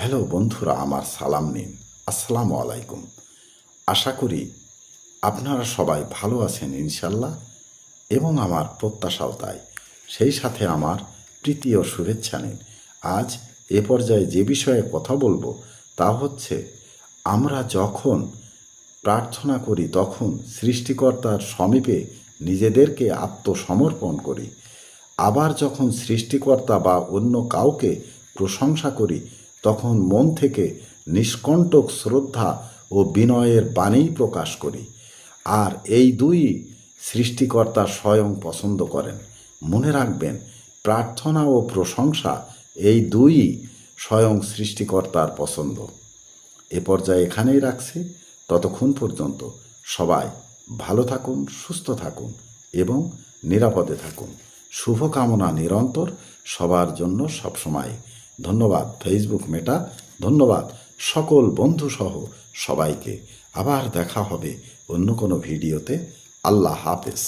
Hello বন্ধুরা, আমার সালাম নিন। আসসালামু আলাইকুম। আশা করি আপনারা সবাই ভালো আছেন ইনশাল্লাহ, এবং আমার প্রত্যাশাও তাই। সেই সাথে আমার প্রীতি ও শুভেচ্ছা নিন। আজ এ পর্যায়ে যে বিষয়ে কথা বলবো তা হচ্ছে, আমরা যখন প্রার্থনা করি তখন সৃষ্টিকর্তার সমীপে নিজেদেরকে আত্মসমর্পণ করি। আবার যখন সৃষ্টিকর্তা বা অন্য কাউকে প্রশংসা করি তখন মন থেকে নিষ্কণ্টক শ্রদ্ধা ও বিনয়ের বাণী প্রকাশ করি। আর এই দুই সৃষ্টিকর্তা স্বয়ং পছন্দ করেন। মনে রাখবেন, প্রার্থনা ও প্রশংসা এই দুই স্বয়ং সৃষ্টিকর্তার পছন্দ। এ পর্যায়ে এখানেই রাখছি। ততক্ষণ পর্যন্ত সবাই ভালো থাকুন, সুস্থ থাকুন এবং নিরাপদে থাকুন। শুভকামনা নিরন্তর সবার জন্য সবসময়। ধন্যবাদ ফেসবুক মেটা, ধন্যবাদ সকল বন্ধুসহ সবাইকে। আবার দেখা হবে অন্য কোনো ভিডিওতে। আল্লাহ হাফেজ।